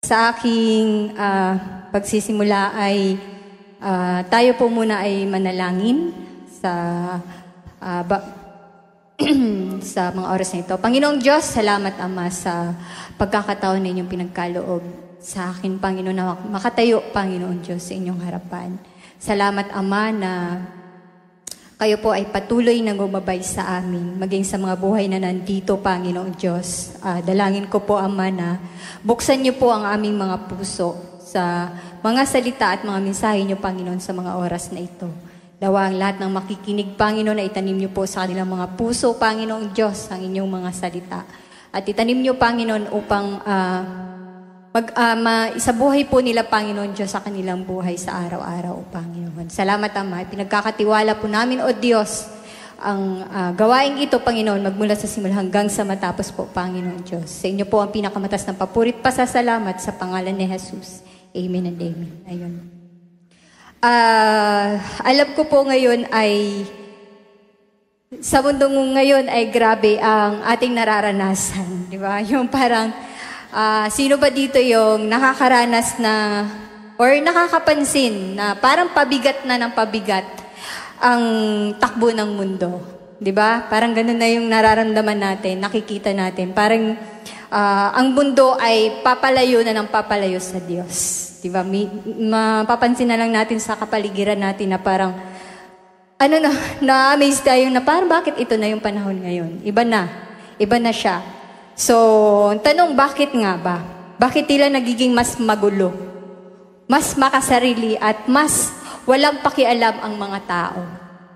Sa aking pagsisimula ay tayo po muna ay manalangin sa sa mga oras na ito. Panginoong Diyos, salamat Ama sa pagkakataon na inyong pinagkaloob sa akin, Panginoon, na makatayo, Panginoon Diyos, sa inyong harapan. Salamat Ama na kayo po ay patuloy na gumabay sa amin, maging sa mga buhay na nandito, Panginoong Diyos. Dalangin ko po, Ama, na buksan niyo po ang aming mga puso sa mga salita at mga mensahe niyo, Panginoon, sa mga oras na ito. Dawa ang lahat ng makikinig, Panginoon, na itanim niyo po sa kanilang mga puso, Panginoong Diyos, ang inyong mga salita. At itanim niyo, Panginoon, upang isabuhay po nila, Panginoon Diyos, sa kanilang buhay sa araw-araw, Panginoon. Salamat, Ama. Pinagkakatiwala po namin, O Diyos, ang gawaing ito, Panginoon, magmula sa simula hanggang sa matapos po, Panginoon Diyos. Sa inyo po ang pinakamatas ng papurit pasasalamat sa pangalan ni Jesus. Amen and amen. Ayun. Alam ko po ngayon ay, sa mundo ngayon ay grabe ang ating nararanasan. Di ba? Yung parang, sino ba dito yung nakakaranas na or nakakapansin na parang pabigat na ng pabigat ang takbo ng mundo? 'Di ba? Parang ganoon na yung nararamdaman natin, nakikita natin. Parang ang mundo ay papalayo na ng papalayo sa Diyos. 'Di ba? Mapapansin na lang natin sa kapaligiran natin na parang na-amaze tayo na parang bakit ito na yung panahon ngayon? Iba na siya. So, tanong, bakit nga ba? Bakit tila nagiging mas magulo, mas makasarili, at mas walang pakialam ang mga tao?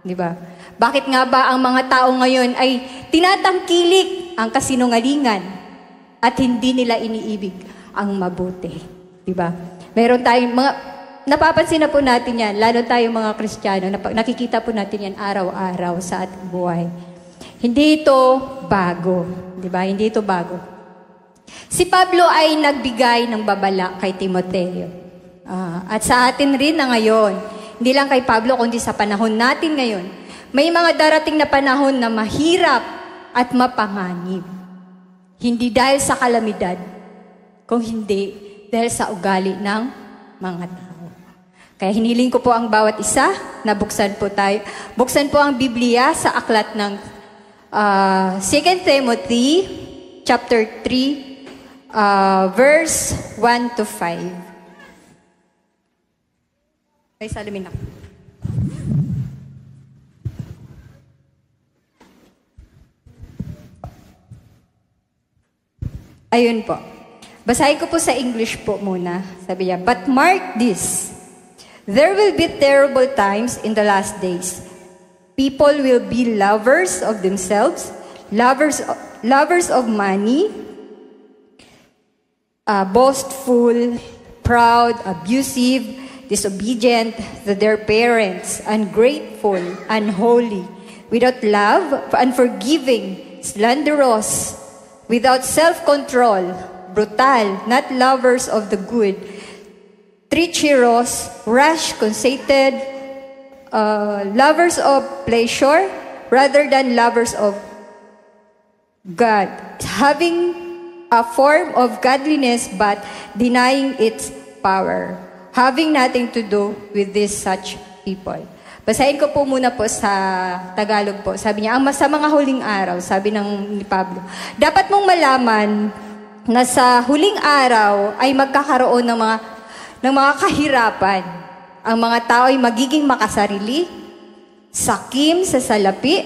Di ba? Bakit nga ba ang mga tao ngayon ay tinatangkilik ang kasinungalingan at hindi nila iniibig ang mabuti? Di ba? Meron tayong napapansin na po natin yan, lalo tayong mga Kristiyano, nakikita po natin yan araw-araw sa ating buhay. Hindi ito bago. Di ba? Hindi ito bago. Si Pablo ay nagbigay ng babala kay Timoteo. At sa atin rin na ngayon, hindi lang kay Pablo, kundi sa panahon natin ngayon, may mga darating na panahon na mahirap at mapanganib. Hindi dahil sa kalamidad, kung hindi dahil sa ugali ng mga tao. Kaya hiniling ko po ang bawat isa na buksan po ang Biblia sa aklat ng 2 Timothy chapter 3 verse 1 to 5. Ay, salamin ako. Ayun po. Basahin ko po sa English po muna. Sabi niya, "But mark this, there will be terrible times in the last days. People will be lovers of themselves, lovers of money, boastful, proud, abusive, disobedient to their parents, ungrateful, unholy, without love, unforgiving, slanderous, without self-control, brutal, not lovers of the good, treacherous, rash, conceited, lovers of pleasure rather than lovers of God, having a form of godliness but denying its power, having nothing to do with such people." Basahin ko po muna po sa Tagalog po. Sabi niya, sa mga huling araw, sabi ni Pablo, dapat mong malaman na sa huling araw ay magkakaroon ng mga kahirapan. Ang mga tao ay magiging makasarili, sakim sa salapi,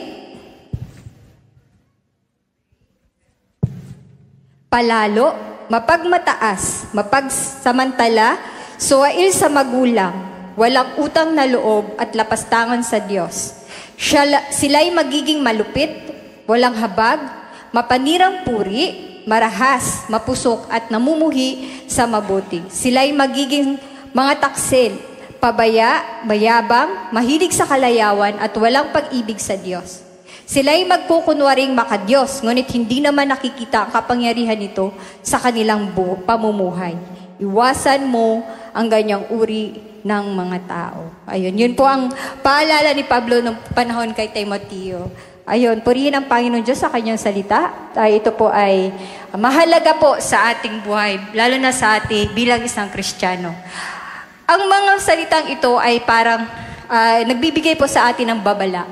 palalo, mapagmataas, mapagsamantala, suwail sa magulang, walang utang na loob at lapastangan sa Diyos. Sila'y magiging malupit, walang habag, mapanirang puri, marahas, mapusok at namumuhi sa mabuti. Sila'y magiging mga taksil, pabaya, mayabang, mahilig sa kalayawan at walang pag-ibig sa Diyos. Sila'y magkukunwaring makadiyos, ngunit hindi naman nakikita ang kapangyarihan nito sa kanilang pamumuhay. Iwasan mo ang ganyang uri ng mga tao. Ayun, yun po ang paalala ni Pablo ng panahon kay Timoteo. Ayun, purihin ang Panginoon Diyos sa kanyang salita. Ito po ay mahalaga po sa ating buhay, lalo na sa ating bilang isang Kristiyano. Ang mga salitang ito ay parang nagbibigay po sa atin ng babala.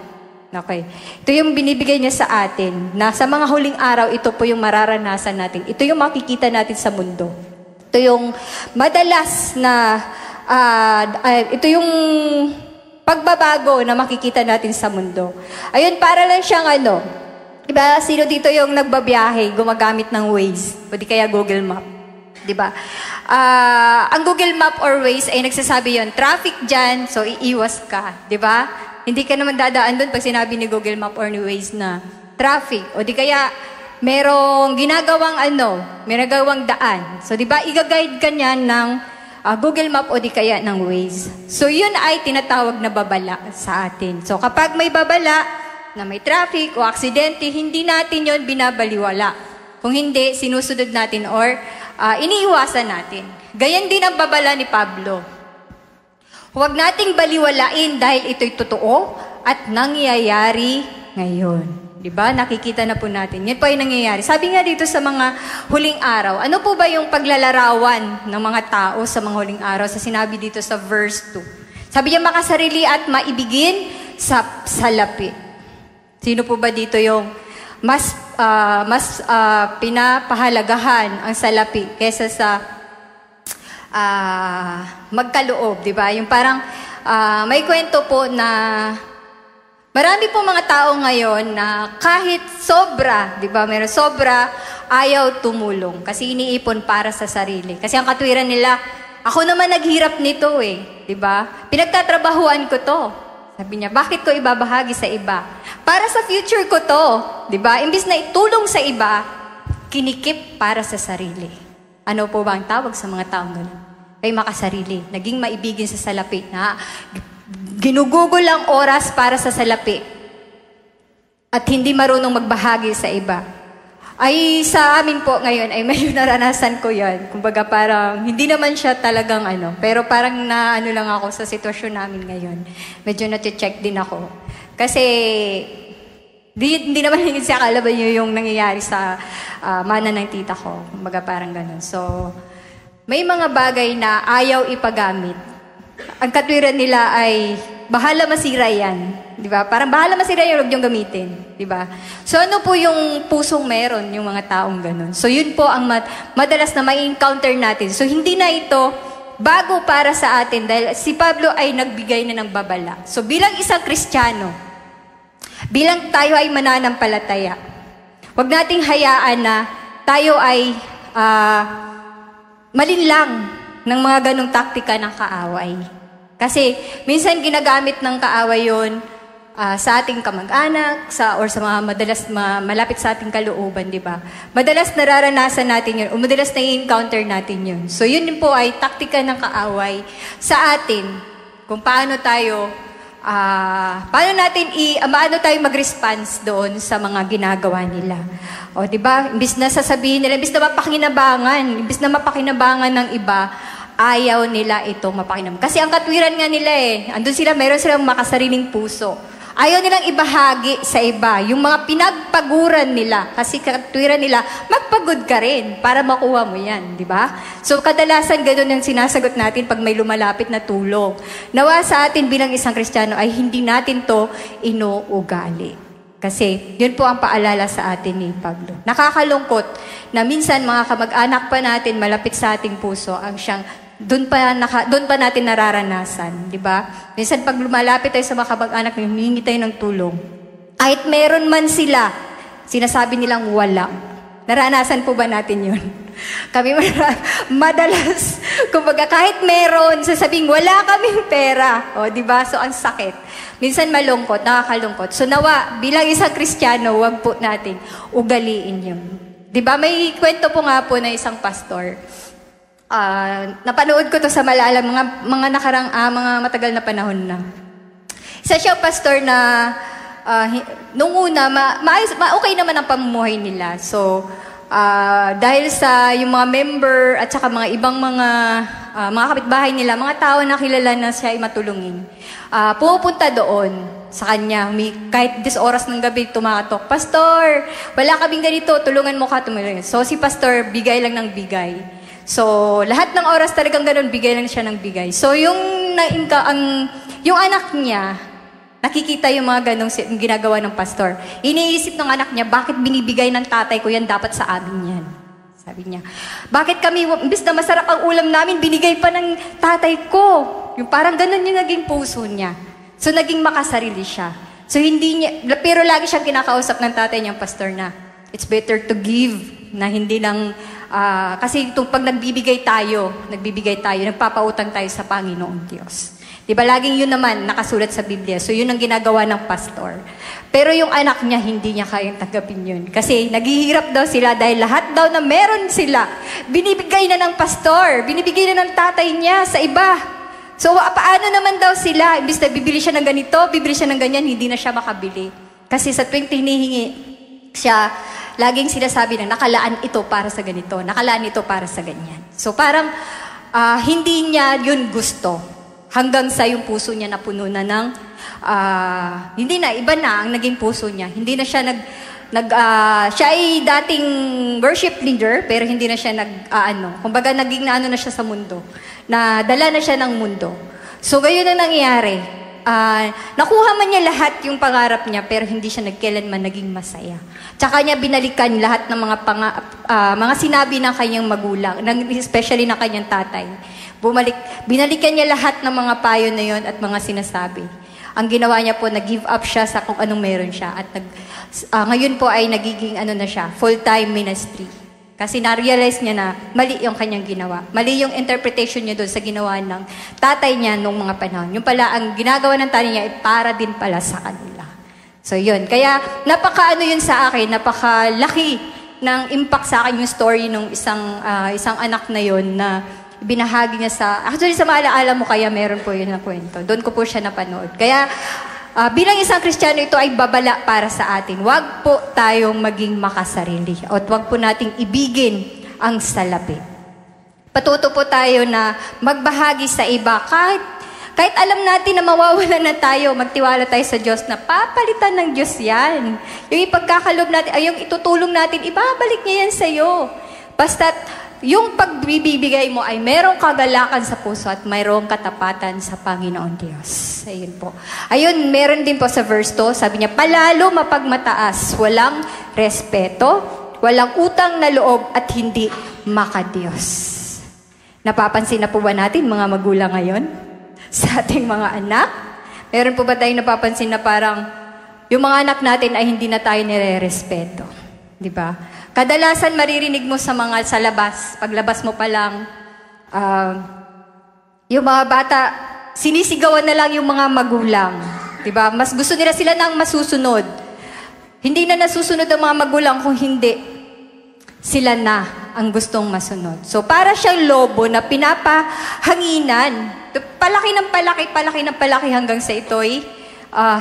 Okay. Ito yung binibigay niya sa atin, na sa mga huling araw, ito po yung mararanasan natin. Ito yung makikita natin sa mundo. Ito yung madalas na, ito yung pagbabago na makikita natin sa mundo. Ayun, para lang siyang diba, sino dito yung nagbabiyahe, gumagamit ng Waze, o di kaya Google Map? Diba? Ang Google Map or Waze ay nagsasabi yon, traffic dyan, so iiwas ka. Diba? Hindi ka naman dadaan doon pag sinabi ni Google Map or ni Waze na traffic. O di kaya, merong ginagawang may nagawang daan. So, di ba, i-guide ka niyan ng Google Map o di kaya ng Waze. So, yun ay tinatawag na babala sa atin. So, kapag may babala na may traffic o aksidente, hindi natin yon binabaliwala. Kung hindi, sinusunod natin or iniiwasan natin. Gayan din ang babala ni Pablo. Huwag nating baliwalain dahil ito'y totoo at nangyayari ngayon. Diba? Nakikita na po natin. Yan po ay nangyayari. Sabi nga dito sa mga huling araw, ano po ba yung paglalarawan ng mga tao sa mga huling araw? Sa sinabi dito sa verse 2. Sabi niya, makasarili at maibigin sa salapi. Sino po ba dito yung mas pinapahalagahan ang salapi kesa sa magkaloob? Diba? Yung parang may kwento po na marami po mga tao ngayon na kahit sobra, di ba, meron sobra, ayaw tumulong kasi iniipon para sa sarili. Kasi ang katwiran nila, ako naman naghirap nito di ba? Pinagtatrabahuan ko to. Sabi niya, bakit ko ibabahagi sa iba? Para sa future ko to, di ba? Imbis na itulong sa iba, kinikip para sa sarili. Ano po ba ang tawag sa mga taong ganun? Kay makasarili, naging maibigin sa salapi na ginugugol ang oras para sa salapi at hindi marunong magbahagi sa iba. Ay sa amin po ngayon ay medyo naranasan ko yan. Kumbaga parang hindi naman siya talagang pero parang lang ako sa sitwasyon namin ngayon. Medyo na-check din ako. Kasi hindi naman hindi siya kalaban yung nangyayari sa mana ng tita ko. Kumbaga parang ganun. So may mga bagay na ayaw ipagamit. Ang katwiran nila ay bahala masira yan. Di ba? Parang bahala masira yan, huwag niyong gamitin. Di ba? So ano po yung pusong meron, yung mga taong ganun? So yun po ang madalas na may encounter natin. So hindi na ito bago para sa atin dahil si Pablo ay nagbigay na ng babala. So bilang isang Kristiyano, bilang tayo ay mananampalataya, huwag nating hayaan na tayo ay malinlang ng mga ganong taktika ng kaaway. Kasi minsan ginagamit ng kaaway yun sa ating kamag-anak, or sa mga madalas malapit sa ating kalooban, di ba? Madalas nararanasan natin yun, o madalas na-encounter natin yun. So yun din po ay taktika ng kaaway sa atin, kung paano tayo tayo mag-response doon sa mga ginagawa nila. O, di ba? Imbis na sasabihin nila, imbis na mapakinabangan ng iba, ayaw nila ito mapakinabangan. Kasi ang katwiran nga nila andun sila, meron silang makasariling puso. Ayaw nilang ibahagi sa iba. Yung mga pinagpaguran nila, kasi katwiran nila, magpagod ka rin para makuha mo yan, di ba? So, kadalasan ganun yung sinasagot natin pag may lumalapit na tulong. Nawa sa atin bilang isang Kristiyano ay hindi natin to inuugali. Kasi, yun po ang paalala sa atin ni Pablo. Nakakalungkot na minsan mga kamag-anak pa natin malapit sa ating puso ang siyang doon pa natin nararanasan, di ba? Minsan pag lumalapit tayo sa mga kamag-anak, humingi tayo ng tulong. Kahit meron man sila, sinasabi nilang wala. Naranasan po ba natin yun? Kami madalas, kumbaga kahit meron, sasabing wala kaming pera. O, di ba? So, ang sakit. Minsan malungkot, nakakalungkot. So, nawa, bilang isang Kristiyano, wag po natin ugaliin yun. Di ba? May kwento po nga po na isang pastor. Napanood ko to sa malalang mga mga matagal na panahon na. Isa siyang pastor na nung una, okay naman ang pamumuhay nila. So, dahil sa yung mga member at saka mga ibang mga mga kapitbahay nila, mga tao na kilala na siya ay matulungin. Pumupunta doon sa kanya, kahit 10 oras ng gabi tumatok, Pastor, wala kaming ganito, tulungan mo ka tumulong. So si Pastor, bigay lang ng bigay. So lahat ng oras talagang ganun, bigay lang siya ng bigay. So yung anak niya, nakikita yung mga ganong ginagawa ng pastor. Iniisip ng anak niya, bakit binibigay ng tatay ko yan, dapat sa amin yan. Sabi niya, bakit kami, imbis na masarap ang ulam namin, binigay pa ng tatay ko. Yung parang ganun yung naging puso niya. So naging makasarili siya. So hindi niya, pero lagi siyang kinakausap ng tatay niyang pastor na, it's better to give, na hindi lang, kasi itong pag nagbibigay tayo, nagpapautang tayo sa Panginoong Diyos. Diba, laging yun naman nakasulat sa Biblia. So yun ang ginagawa ng pastor. Pero yung anak niya, hindi niya kayang tanggapin yun. Kasi naghihirap daw sila dahil lahat daw na meron sila, binibigay na ng pastor, binibigay na ng tatay niya sa iba. So paano naman daw sila? Imbis na bibili siya ng ganito, bibili siya ng ganyan, hindi na siya makabili. Kasi sa tuwing hinihingi siya, laging sila sabi na nakalaan ito para sa ganito, nakalaan ito para sa ganyan. So parang hindi niya yun gusto. Hanggang sa yung puso niya napuno na ng, hindi na, iba na ang naging puso niya. Hindi na siya siya ay dating worship leader, pero hindi na siya kumbaga naging na siya sa mundo. Dala na siya ng mundo. So, gayon ang nangyayari. Nakuha man niya lahat yung pangarap niya, pero hindi siya nagkailanman naging masaya. Tsaka niya binalikan lahat ng mga sinabi ng kanyang magulang, especially ng kanyang tatay. Binalikan niya lahat ng mga payo na yon at mga sinasabi. Ang ginawa niya po, nag-give up siya sa kung anong meron siya. At ngayon po ay nagiging full-time ministry. Kasi na-realize niya na mali yung kanyang ginawa. Mali yung interpretation niya doon sa ginawa ng tatay niya noong mga panahon. Yung pala, ang ginagawa ng tatay niya ay para din pala sa kanila. So yun. Kaya napaka yun sa akin, napakalaki ng impact sa akin yung story ng isang anak na yun na binahagi niya actually sa maalaala mo kaya meron po yun na kwento. Doon ko po siya napanood. Kaya bilang isang Kristiyano, ito ay babala para sa atin. Huwag po tayong maging makasarili at huwag po nating ibigin ang salapi. Patuto po tayo na magbahagi sa iba kahit alam natin na mawawalan na tayo, magtiwala tayo sa Diyos na papalitan ng Diyos yan. Yung ipagkakalob natin, yung itutulong natin, ibabalik niya yan sa'yo. Basta't yung pagbibigay mo ay merong kagalakan sa puso at mayroong katapatan sa Panginoon Diyos. Ayun po. Ayun, meron din po sa verse 2, sabi niya, palalo mapagmataas, walang respeto, walang utang na loob at hindi makadiyos. Napapansin na po ba natin mga magulang ngayon sa ating mga anak? Meron po ba tayong napapansin na parang yung mga anak natin ay hindi na tayo nire-respeto? Di ba? Kadalasan maririnig mo sa labas, paglabas mo pa lang, yung mga bata, sinisigawan na lang yung mga magulang. Diba? Mas gusto nila sila nang masusunod. Hindi na nasusunod ang mga magulang kung hindi sila na ang gustong masunod. So para siyang lobo na pinapahanginan, palaki ng palaki hanggang sa ito'y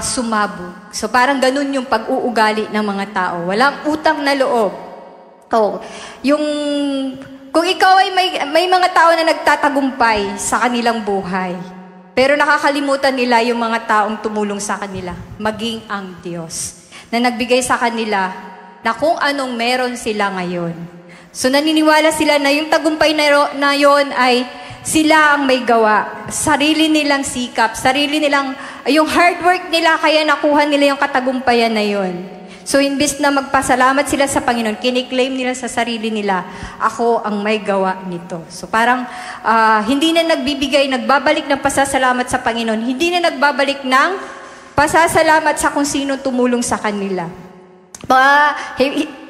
sumabog. So parang ganun yung pag-uugali ng mga tao. Walang utang na loob. Kung ikaw ay may mga tao na nagtatagumpay sa kanilang buhay, pero nakakalimutan nila yung mga taong tumulong sa kanila, maging ang Diyos, na nagbigay sa kanila na kung anong meron sila ngayon. So naniniwala sila na yung tagumpay na yon ay sila ang may gawa, sarili nilang sikap, yung hard work nila, kaya nakuha nila yung katagumpayan na yon. So, imbis na magpasalamat sila sa Panginoon, kiniklaim nila sa sarili nila, ako ang may gawa nito. So, parang hindi na nagbabalik ng pasasalamat sa Panginoon, hindi na nagbabalik ng pasasalamat sa kung sino tumulong sa kanila.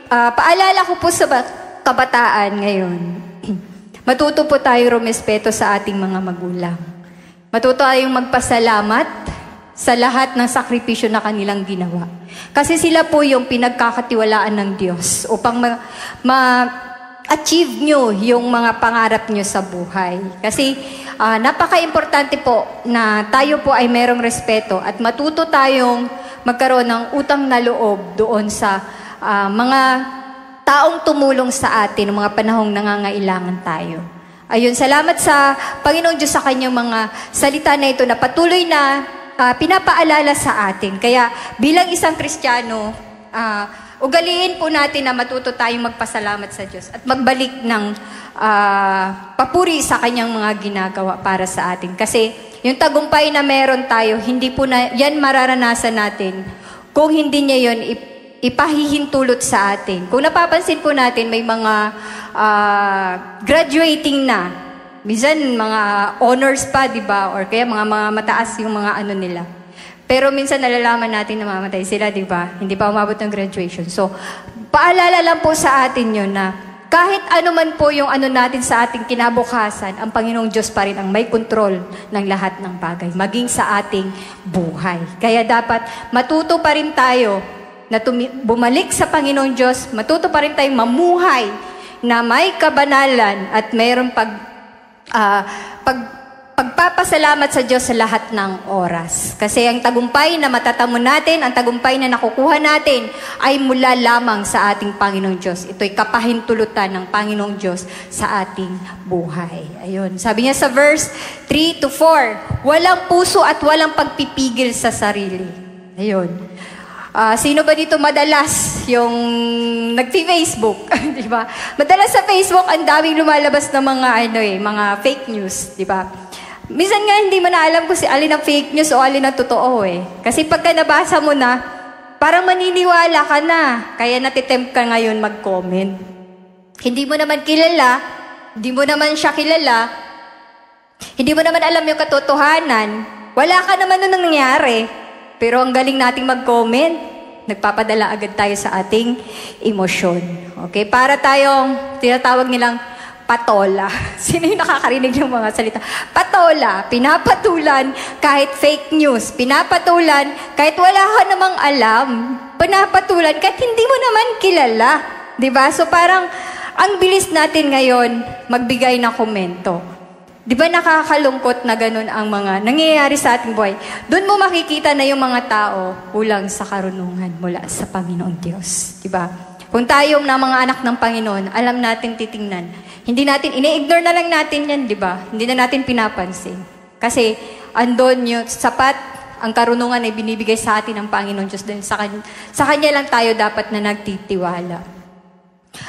Paalala ko po sa kabataan ngayon, matuto po tayo rumespeto sa ating mga magulang. Matuto tayong magpasalamat sa lahat ng sakripisyo na kanilang ginawa. Kasi sila po yung pinagkakatiwalaan ng Diyos upang ma-achieve nyo yung mga pangarap nyo sa buhay. Kasi napaka-importante po na tayo po ay merong respeto at matuto tayong magkaroon ng utang na loob doon sa mga taong tumulong sa atin ng mga panahong nangangailangan tayo. Ayun, salamat sa Panginoong Diyos sa kanyang mga salita na ito na patuloy na pinapaalala sa atin. Kaya bilang isang Kristiyano, ugaliin po natin na matuto tayong magpasalamat sa Diyos at magbalik ng papuri sa kanyang mga ginagawa para sa atin. Kasi yung tagumpay na meron tayo, hindi po na yan mararanasan natin kung hindi niya yon ipahihintulot sa atin. Kung napapansin po natin, may mga graduating na. Minsan, mga honors pa, di ba? Or kaya mga mataas yung mga ano nila. Pero minsan nalalaman natin na mamatay sila, di ba? Hindi pa umabot ng graduation. So, paalala lang po sa atin yun na kahit ano man po yung ano natin sa ating kinabukasan, ang Panginoong Diyos pa rin ang may kontrol ng lahat ng bagay, maging sa ating buhay. Kaya dapat matuto pa rin tayo na bumalik sa Panginoong Diyos, matuto pa rin tayong mamuhay na may kabanalan at mayroong pagpapasalamat sa Diyos sa lahat ng oras. Kasi ang tagumpay na matatamo natin, ang tagumpay na nakukuha natin ay mula lamang sa ating Panginoong Diyos. Ito'y kapahintulutan ng Panginoong Diyos sa ating buhay. Ayun. Sabi niya sa verse 3-4, walang puso at walang pagpipigil sa sarili. Ayun. Sino ba dito madalas yung nagfi-Facebook, di ba? Madalas sa Facebook ang daming lumalabas ng mga fake news, di ba? Minsan nga hindi mo na alam kung alin ang fake news o alin ang totoo eh. Kasi pagka nabasa mo na, parang maniniwala ka na. Kaya natitempt ka ngayon mag-comment. Hindi mo naman kilala, hindi mo naman siya kilala, hindi mo naman alam yung katotohanan, wala ka naman nun nangyari. Pero ang galing nating mag-comment, nagpapadala agad tayo sa ating emosyon. Okay? Para tayong, tinatawag nilang patola. Sino yung nakakarinig ng mga salita? Patola, pinapatulan kahit fake news, pinapatulan kahit wala ka namang alam, pinapatulan kahit hindi mo naman kilala. Diba? So parang, ang bilis natin ngayon magbigay ng komento. Di ba nakakalungkot na ganun ang mga nangyayari sa ating buhay? Doon mo makikita na yung mga tao kulang sa karunungan mula sa Panginoong Diyos. Di ba? Kung tayo na mga anak ng Panginoon, alam natin titingnan. Hindi natin, ini-ignore na lang natin yan, di ba? Hindi na natin pinapansin. Kasi andon yung sapat ang karunungan ay binibigay sa atin ng Panginoong Diyos. Dahil sa Kanya lang tayo dapat na nagtitiwala.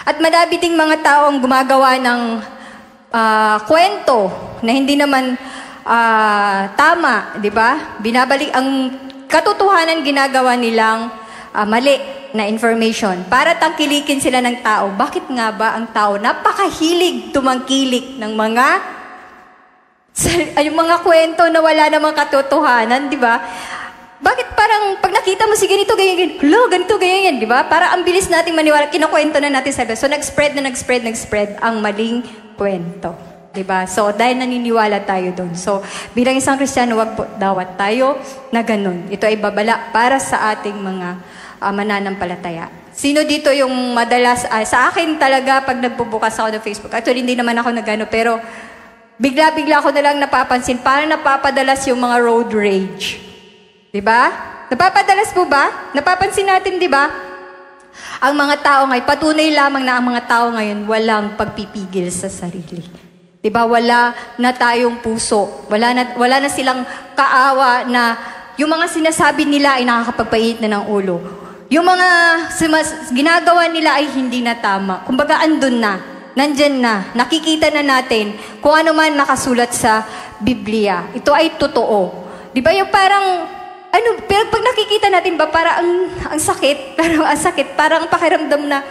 At madami ding mga taong gumagawa ng kwento na hindi naman tama, di ba? Binabalik ang katotohanan ginagawa nilang mali na information para tangkilikin sila ng tao. Bakit nga ba ang tao napakahilig tumangkilik ng yung mga kwento na wala namang katotohanan, di ba? Bakit parang pag nakita mo si ganito, ganyan, ganito, ganyan, di ba? Para ang bilis nating maniwala, kinukwento na natin sa iba. So nag-spread ang maling kwento. Diba? So, dahil naniniwala tayo doon. So, bilang isang Kristiyano, wag po dawat tayo na ganun. Ito ay babala para sa ating mga mananampalataya. Sino dito yung madalas, sa akin talaga, pag nagbubukas ako ng Facebook, actually, hindi naman ako nagano, pero bigla-bigla ako na lang napapansin, parang napapadalas yung mga road rage. Diba? Napapadalas po ba? Napapansin natin, diba? Ang mga tao ngayon, patunay lamang na ang mga tao ngayon walang pagpipigil sa sarili. Diba? Wala na tayong puso. Wala na silang kaawa na yung mga sinasabi nila ay nakakapagpait na ng ulo. Yung mga ginagawa nila ay hindi na tama. Kumbaga andun na, nandyan na, nakikita na natin kung ano man nakasulat sa Biblia. Ito ay totoo. Diba yung parang pero pag nakikita natin ba, parang ang sakit, parang pakiramdam na,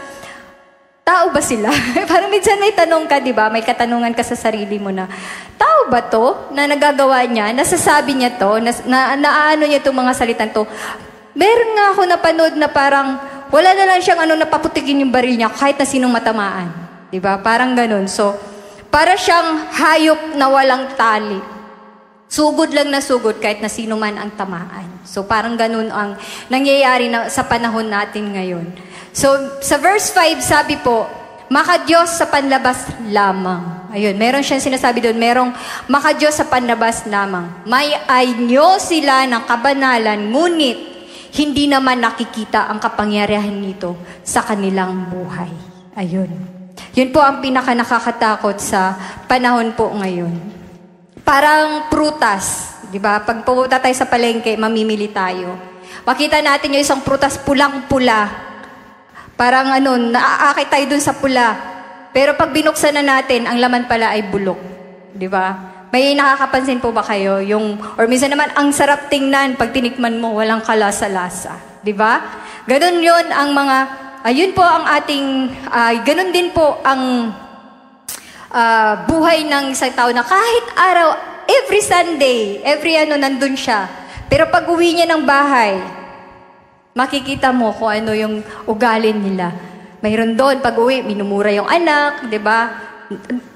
tao ba sila? Parang minsan may tanong ka, di ba? May katanungan ka sa sarili mo na, tao ba to na nagagawa niya, nasasabi niya to, naano niya itong mga salitan to? Meron nga ako napanood na parang, wala na lang siyang napaputigin yung baril niya kahit na sinong matamaan. Di ba? Parang ganun. So, para siyang hayop na walang tali. Sugod lang na sugod kahit na sino man ang tamaan. So parang ganun ang nangyayari sa panahon natin ngayon. So sa verse 5 sabi po, makadiyos sa panlabas lamang. Ayun, meron siyang sinasabi doon, merong makadiyos sa panlabas lamang. May anyo sila ng kabanalan, ngunit hindi naman nakikita ang kapangyarihan nito sa kanilang buhay. Ayun. Yun po ang pinaka nakakatakot sa panahon po ngayon. Parang prutas, di ba? Pag pumunta tayo sa palengke, mamimili tayo. Makita natin yung isang prutas pulang-pula. Parang naaakit tayo dun sa pula. Pero pag binuksan na natin, ang laman pala ay bulok. Di ba? May nakakapansin po ba kayo? Or minsan naman, ang sarap tingnan pag tinikman mo, walang kalasa-lasa. Di ba? Ganon yun ang mga, ayun po ang ating, ganon din po ang buhay ng isang tao na kahit araw, every Sunday, nandun siya. Pero pag uwi niya ng bahay, makikita mo kung ano yung ugali nila. Mayroon doon, pag uwi, minumura yung anak, di ba?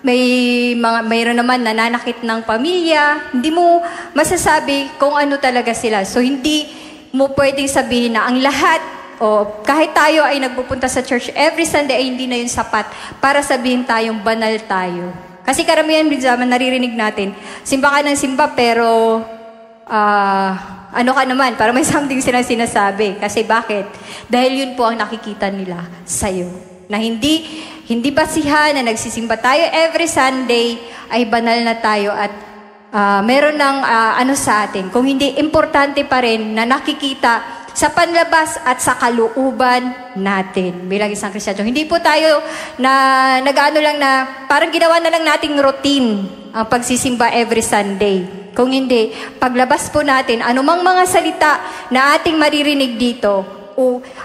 Mayroon naman nananakit ng pamilya. Hindi mo masasabi kung ano talaga sila. So, hindi mo pwedeng sabihin na ang lahat, kahit tayo ay nagpupunta sa church every Sunday, ay hindi na yun sapat para sabihin tayong banal tayo. Kasi karamihan minsan naririnig natin, simba ka ng simba pero ano ka naman, para may something silang sinasabi. Kasi bakit? Dahil yun po ang nakikita nila sa'yo. Na hindi basihan na nagsisimba tayo every Sunday ay banal na tayo at meron ng sa atin. Kung hindi, importante pa rin na nakikita sa panlabas at sa kalooban natin bilang isang Kristiyano. Hindi po tayo na lang na parang ginawa na lang nating routine ang pagsisimba every Sunday. Kung hindi, paglabas po natin, anumang mga salita na ating maririnig dito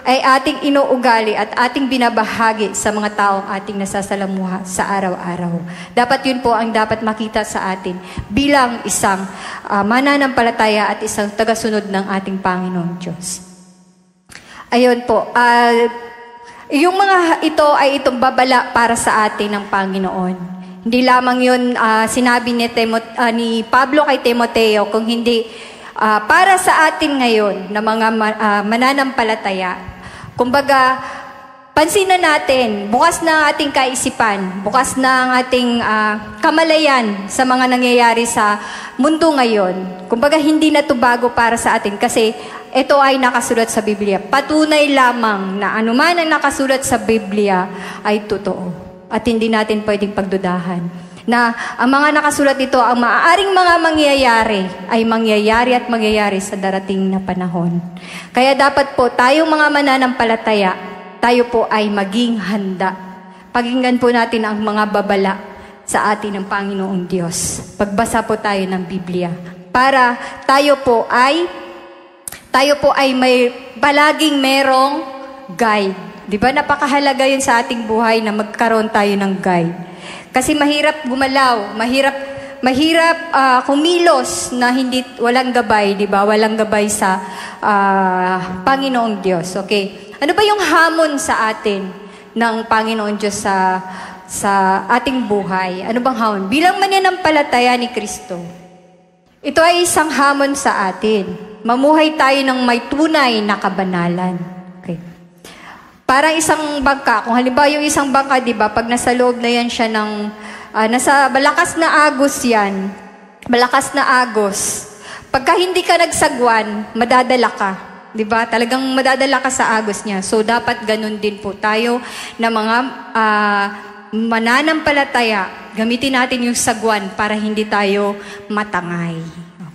ay ating inuugali at ating binabahagi sa mga taong ating nasasalamuha sa araw-araw. Dapat yun po ang dapat makita sa atin bilang isang mananampalataya at isang tagasunod ng ating Panginoong Diyos. Ayun po. Yung mga ito ay itong babala para sa atin ng Panginoon. Hindi lamang yun sinabi ni Pablo kay Timoteo, kung hindi para sa atin ngayon na mga mananampalataya. Kumbaga, pansinin natin, bukas na ang ating kaisipan, bukas na ang ating kamalayan sa mga nangyayari sa mundo ngayon. Kumbaga, hindi na ito bago para sa atin kasi ito ay nakasulat sa Biblia. Patunay lamang na anuman ang nakasulat sa Biblia ay totoo. At hindi natin pwedeng pagdudahan na ang mga nakasulat dito, ang maaaring mga mangyayari ay mangyayari at mangyayari sa darating na panahon. Kaya dapat po tayong mga mananampalataya, tayo po ay maging handa. Pakinggan po natin ang mga babala sa atin ng Panginoong Diyos. Pagbasa po tayo ng Biblia para tayo po ay may palaging merong guide. Di ba napakahalaga yun sa ating buhay na magkaroon tayo ng guide. Kasi mahirap gumalaw, mahirap kumilos na walang gabay, di ba? Walang gabay sa Panginoong Diyos. Okay. Ano ba yung hamon sa atin ng Panginoong Diyos sa ating buhay? Ano bang hamon? Bilang mananampalataya ni Kristo, ito ay isang hamon sa atin. Mamuhay tayo ng may tunay na kabanalan. Okay. Parang isang bangka, kung halimbawa yung isang bangka, di ba, pag nasa loob na yan siya ng, nasa balakas na agos yan, balakas na agos, pagka hindi ka nagsagwan, madadala ka. Di ba? Talagang madadala ka sa agos niya. So, dapat ganun din po tayo na mga mananampalataya, gamitin natin yung sagwan para hindi tayo matangay.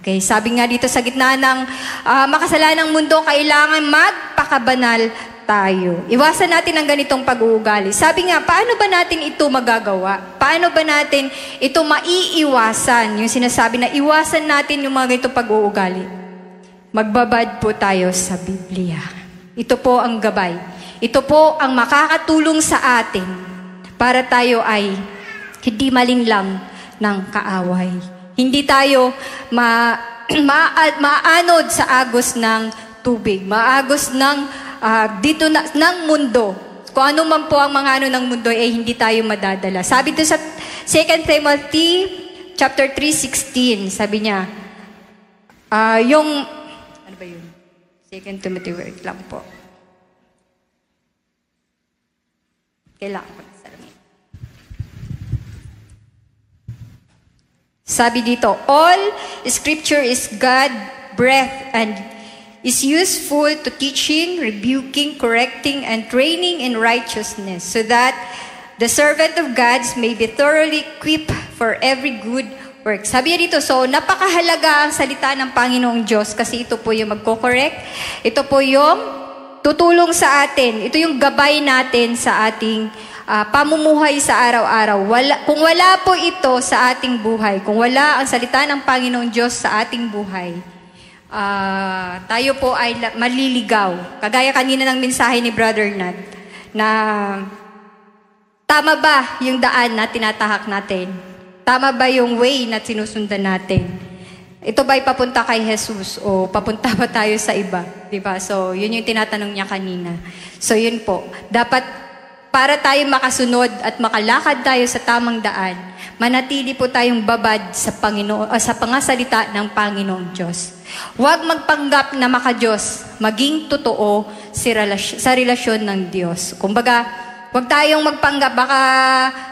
Okay, sabi nga dito sa gitna ng makasalanang mundo, kailangan magpakabanal tayo. Iwasan natin ang ganitong pag-uugali. Sabi nga, paano ba natin ito magagawa? Paano ba natin ito maiiwasan? Yung sinasabi na iwasan natin yung mga ganitong pag-uugali. Magbabad po tayo sa Biblia. Ito po ang gabay. Ito po ang makakatulong sa atin para tayo ay hindi malinlang ng kaaway. Hindi tayo maanod sa agos ng tubig, maagos ng ng mundo. Kung ano man po ang mga ano ng mundo, hindi tayo madadala. Sabi ito sa 2 Timothy chapter 3:16, sabi niya, ano ba yun? 2 Timothy, wait lang po. Kailangan ko na salamin. Sabi dito, all scripture is God breath and is useful to teaching, rebuking, correcting, and training in righteousness, so that the servant of God may be thoroughly equipped for every good work. Sabi niya dito, so napakahalaga ang salita ng Panginoong Diyos kasi ito po yung magko-correct. Ito po yung tutulong sa atin. Ito yung gabay natin sa ating pamumuhay sa araw-araw. Kung wala po ito sa ating buhay, kung wala ang salita ng Panginoong Diyos sa ating buhay, tayo po ay maliligaw. Kagaya kanina ng mensahe ni Brother Nat, na tama ba yung daan na tinatahak natin? Tama ba yung way na sinusundan natin? Ito ba'y papunta kay Jesus o papunta ba tayo sa iba? Diba? So, yun yung tinatanong niya kanina. So, yun po. Dapat para tayo makasunod at makalakad tayo sa tamang daan, manatili po tayong babad sa Panginoon, sa pangasalita ng Panginoong Diyos. Huwag magpanggap na makadiyos, maging totoo sa relasyon ng Diyos. Kumbaga, huwag tayong magpanggap, baka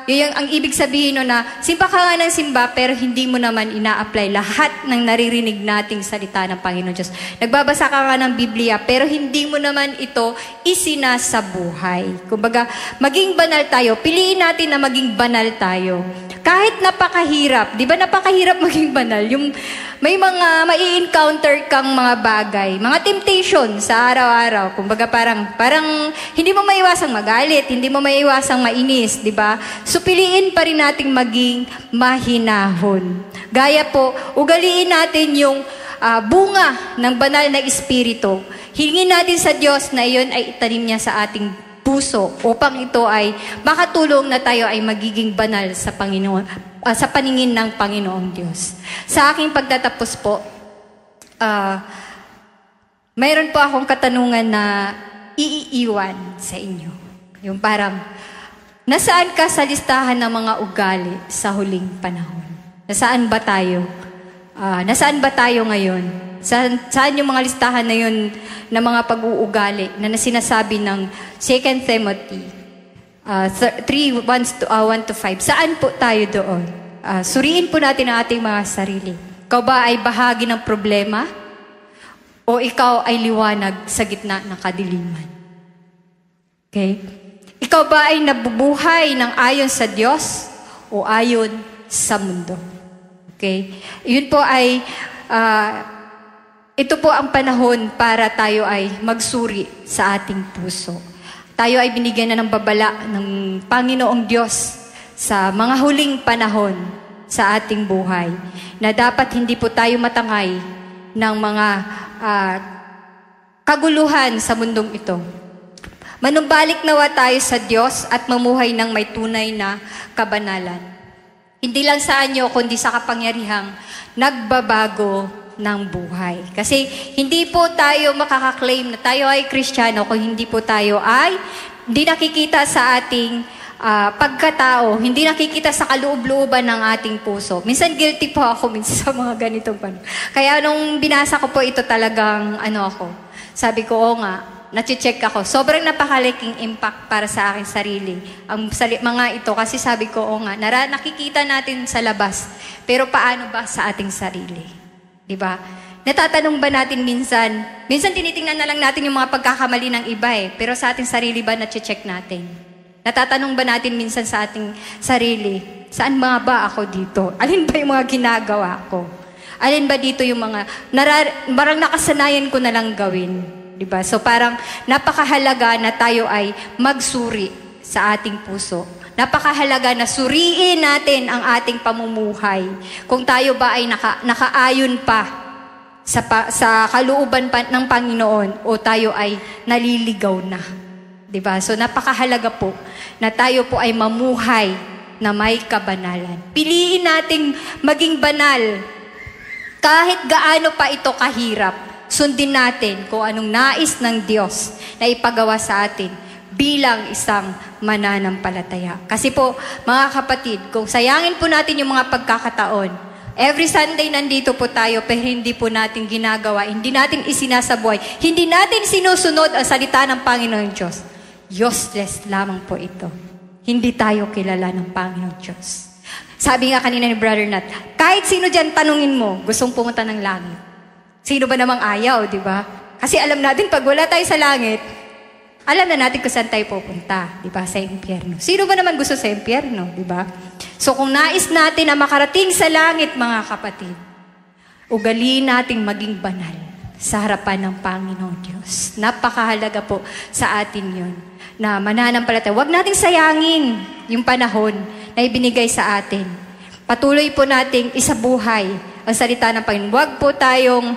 yun ang ibig sabihin no na simba ka nga ng simba pero hindi mo naman ina-apply lahat ng naririnig nating salita ng Panginoon Diyos. Nagbabasa ka nga ng Biblia pero hindi mo naman ito isinasabuhay. Kumbaga, maging banal tayo. Piliin natin na maging banal tayo. Kahit napakahirap, di ba napakahirap maging banal? Yung may mga mai-encounter kang mga bagay, mga temptation sa araw-araw. Kumbaga parang hindi mo maiwasang magalit, hindi mo maiwasang mainis, di ba? So piliin pa rin nating maging mahinahon. Gaya po, ugaliin natin yung bunga ng banal na espiritu. Hingin natin sa Diyos na iyon ay itanim niya sa ating puso upang ito ay makatulong na tayo ay magiging banal sa Panginoon, sa paningin ng Panginoong Diyos. Sa aking pagtatapos po, mayroon po akong katanungan na iiwan sa inyo. Yung parang, nasaan ka sa listahan ng mga ugali sa huling panahon? Nasaan ba tayo? Nasaan ba tayo ngayon? Saan yung mga listahan na yun na mga pag-uugali na sinasabi ng 2 Timothy 3:1-5? Saan po tayo doon? Suriin po natin ang ating mga sarili. Ikaw ba ay bahagi ng problema? O ikaw ay liwanag sa gitna ng kadiliman? Okay? Ikaw ba ay nabubuhay ng ayon sa Diyos o ayon sa mundo? Okay? Yun po ay ito po ang panahon para tayo ay magsuri sa ating puso. Tayo ay binigyan na ng babala ng Panginoong Diyos sa mga huling panahon sa ating buhay na dapat hindi po tayo matangay ng mga kaguluhan sa mundong ito. Manumbalik nawa tayo sa Diyos at mamuhay ng may tunay na kabanalan. Hindi lang sa anyo, kundi sa kapangyarihang nagbabago ng buhay. Kasi hindi po tayo makakaklaim na tayo ay Kristiyano kung hindi po tayo ay hindi nakikita sa ating pagkatao, hindi nakikita sa kaloob-looban ng ating puso. Minsan guilty po ako sa mga ganitong panahon. Kaya nung binasa ko po ito talagang sabi ko, oo nga, nache-check ako. Sobrang napakalaking impact para sa aking sarili. Ang mga ito, kasi sabi ko, oo nga, nakikita natin sa labas. Pero paano ba sa ating sarili? Diba? Natatanong ba natin minsan tinitingnan na lang natin yung mga pagkakamali ng iba pero sa ating sarili ba nache-check natin? Natatanong ba natin minsan sa ating sarili, saan mga ba ako dito? Alin ba yung mga ginagawa ko? Alin ba dito yung mga, parang nakasanayan ko na lang gawin? Diba? So parang napakahalaga na tayo ay magsuri sa ating puso. Napakahalaga na suriin natin ang ating pamumuhay. Kung tayo ba ay nakaayon pa sa kalooban ng Panginoon o tayo ay naliligaw na. Diba? So napakahalaga po na tayo po ay mamuhay na may kabanalan. Piliin nating maging banal. Kahit gaano pa ito kahirap, sundin natin kung anong nais ng Diyos na ipagawa sa atin bilang isang mananampalataya. Kasi po, mga kapatid, kung sayangin po natin yung mga pagkakataon, every Sunday nandito po tayo, pero hindi po natin ginagawa, hindi natin isinasabuhay, hindi natin sinusunod ang salita ng Panginoon Diyos. Useless lamang po ito. Hindi tayo kilala ng Panginoon Diyos. Sabi nga kanina ni Brother Nat, kahit sino dyan tanungin mo, gustong pumunta ng langit. Sino ba namang ayaw, di ba? Kasi alam natin, pag wala tayo sa langit, alam na natin kung saan tayo pupunta, di ba? Sa impyerno. Sino ba naman gusto sa impyerno, di ba? So kung nais natin na makarating sa langit, mga kapatid, ugaliin nating maging banal sa harapan ng Panginoon Diyos. Napakahalaga po sa atin yun, na mananampalataya. Huwag nating sayangin yung panahon na ibinigay sa atin. Patuloy po nating isabuhay ang salita ng Panginoon. Huwag po tayong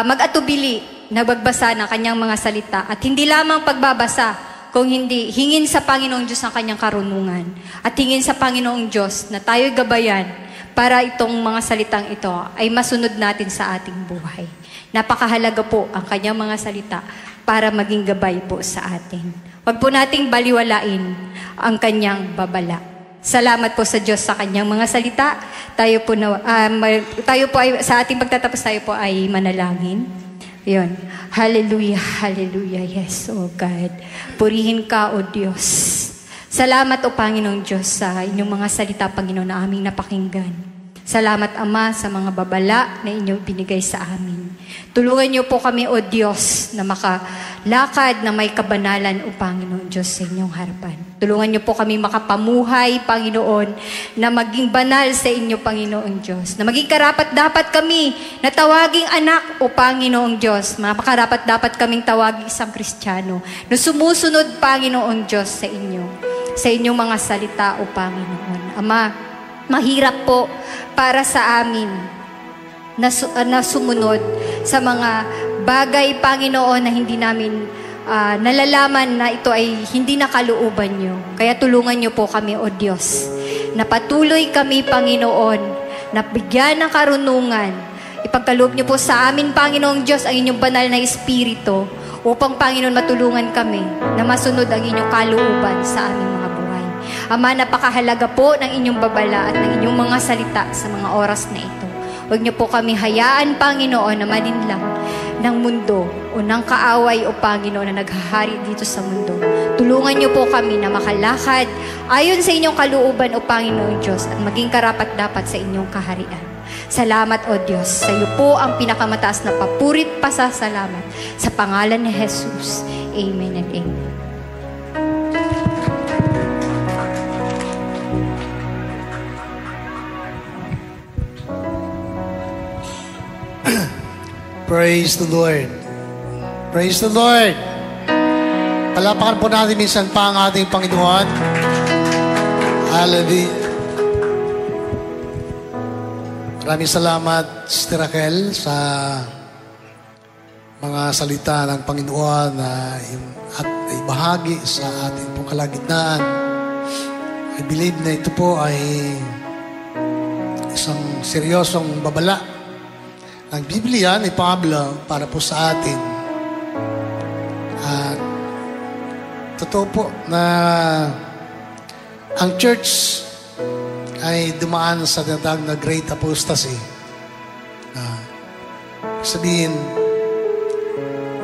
mag-atubili na bagbasa ng kanyang mga salita. At hindi lamang pagbabasa, kung hindi, hingin sa Panginoong Diyos ang kanyang karunungan. At hingin sa Panginoong Diyos na tayo'y gabayan para itong mga salitang ito ay masunod natin sa ating buhay. Napakahalaga po ang kanyang mga salita para maging gabay po sa atin. Huwag po nating baliwalain ang kanyang babala. Salamat po sa Diyos sa kanyang mga salita. Tayo po ay, sa ating pagtatapos tayo po ay manalangin. Yun. Hallelujah, hallelujah. Yes, oh God. Purihin ka, O Diyos. Salamat, O Panginoong Diyos, sa inyong mga salita, Panginoon, na aming napakinggan. Salamat, Ama, sa mga babala na inyong binigay sa amin. Tulungan niyo po kami, O Diyos, na makalakad na may kabanalan, O Panginoon Diyos, sa inyong harapan. Tulungan niyo po kami makapamuhay, Panginoon, na maging banal sa inyo, Panginoon Diyos. Na maging karapat-dapat kami na tawaging anak, O Panginoong Diyos. Makarapat-dapat kaming tawaging isang Kristiyano na sumusunod, Panginoon Diyos, sa inyo. Sa inyong mga salita, O Panginoon. Ama, mahirap po para sa amin na sumunod sa mga bagay, Panginoon, na hindi namin nalalaman na ito ay hindi nakalooban nyo. Kaya tulungan nyo po kami, O Diyos, na patuloy kami, Panginoon, na bigyan ng karunungan. Ipagkaloob nyo po sa amin, Panginoong Diyos, ang inyong banal na Espiritu upang, Panginoon, matulungan kami na masunod ang inyong kalooban sa aming mga buhay. Ama, napakahalaga po ng inyong babala at ng inyong mga salita sa mga oras na ito. Huwag niyo po kami hayaan, Panginoon, na malinlang ng mundo o ng kaaway, O Panginoon, na naghahari dito sa mundo. Tulungan niyo po kami na makalakad ayon sa inyong kalooban, O Panginoon Diyos, at maging karapat-dapat sa inyong kaharian. Salamat, O Diyos. Sa iyo po ang pinakamataas na papurit pasasalamat. Sa pangalan ni Jesus. Amen and amen. Praise the Lord. Praise the Lord. Palapakan po natin minsan pa ang ating Panginoon. Hallelujah. Maraming salamat, Sister Raquel, sa mga salita ng Panginoon na at ibahagi sa ating pong kalagitnaan. I believe na ito po ay isang seryosong babala ng Biblia ni Pablo para po sa atin. At totoo po na ang church ay dumaan sa tinatawag na Great Apostasy. Sabihin,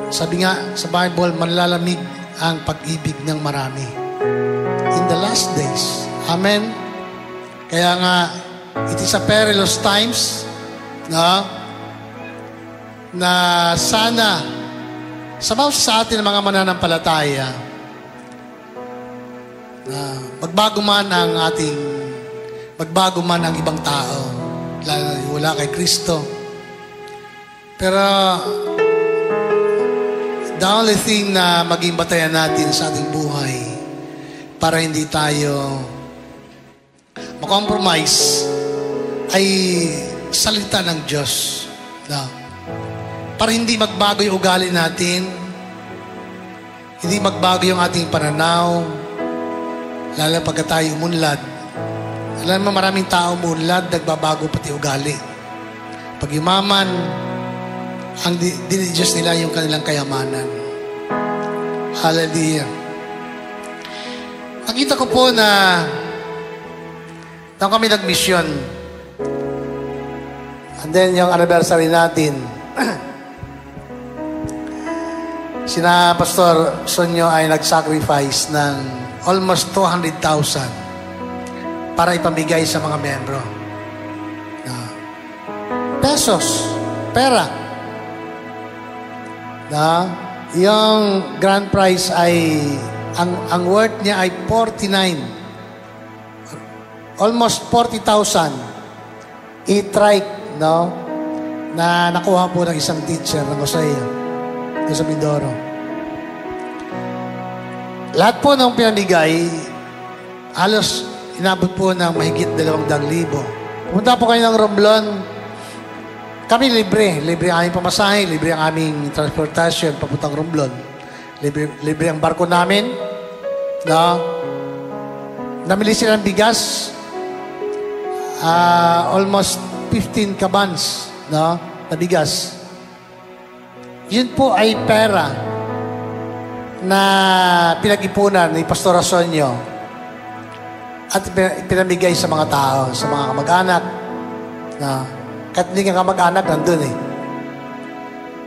sabi nga sa Bible, manlalamig ang pag-ibig ng marami in the last days. Amen? Kaya nga, it is a perilous times na sana sa atin ng mga mananampalataya na magbago man ang ibang tao, wala kay Kristo. Pero the only thing na maging batayan natin sa ating buhay para hindi tayo makompromise ay salita ng Diyos. Para hindi magbago yung ugali natin, hindi magbago yung ating pananaw, lalo pagka tayo umunlad. Alam mo, maraming tao umunlad, nagbabago pati ugali. Pag yumaman, ang dinidiyos nila yung kanilang kayamanan. Hallelujah. Nakita ko po na nang kami nag-mission, and then yung anniversary natin, sina Pastor Sonyo ay nag-sacrifice ng almost 200,000 para ipamigay sa mga membro. Pesos, pera. yung grand prize ay, ang worth niya ay 49. Almost 40,000. E-trike, no? Na nakuha po ng isang teacher ng Jose sa Mindoro. Lahat po ng pinamigay, halos inabot po ng mahigit 200,000. Pumunta po kayo ng Romblon. Kami libre. Libre ang aming pamasahe, libre ang aming transportation papuntang Romblon. Libre ang barko namin. No? Namili sila ng bigas. Almost 15 kabans, no? Na bigas. Yun po ay pera na pinag-ipunan ni Pastor Asonio at pinamigay sa mga tao, sa mga kamag-anak na kahit hindi ka kamag-anak, nandun eh.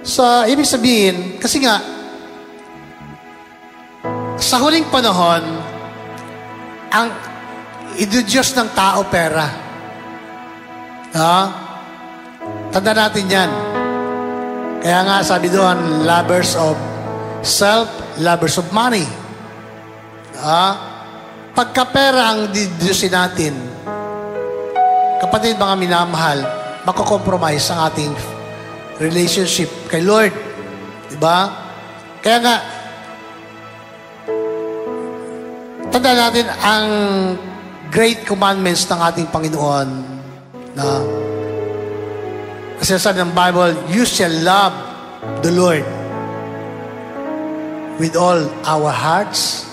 So, ibig sabihin, kasi nga, sa huling panahon, ang idudiyos ng tao pera. Tanda natin yan. Kaya nga sabi doon, lovers of self, lovers of money. Pagkapera ang didyusin natin, kapatid mga minamahal, makakompromise ang ating relationship kay Lord. Diba? Kaya nga, tanda natin ang great commandments ng ating Panginoon na kasi sabi ng Bible, you shall love the Lord with all our hearts,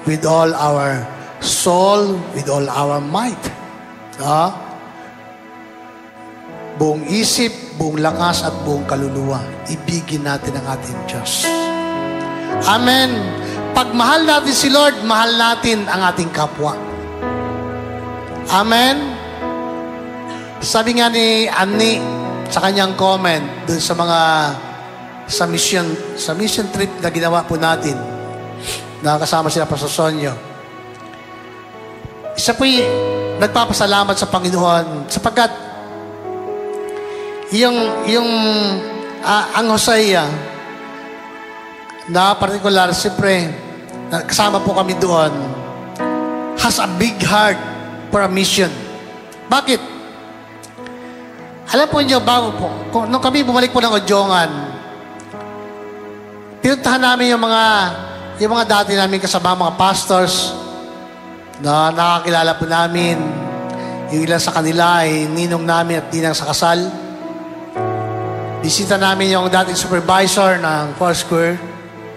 with all our soul, with all our might. Buong isip, buong lakas, at buong kaluluwa. Ibigin natin ang ating Diyos. Amen. Pag mahal natin si Lord, mahal natin ang ating kapwa. Amen. Sabi nga ni Annie, sa kanyang comment dun sa mga sa mission trip na ginawa po natin, nakakasama sila pa sa Sonyo. Isa po'y nagpapasalamat sa Panginoon sapagkat ang Hosea na particular, siyempre kasama po kami doon, has a big heart for a mission. Bakit? Alam po niyo, bago po, nung kami bumalik po ng Odjongan, pinuntahan namin yung mga dati namin kasama, mga pastors, na nakakilala po namin. Yung ilan sa kanila ay ninong namin at ninang sa kasal. Bisita namin yung dating supervisor ng Foursquare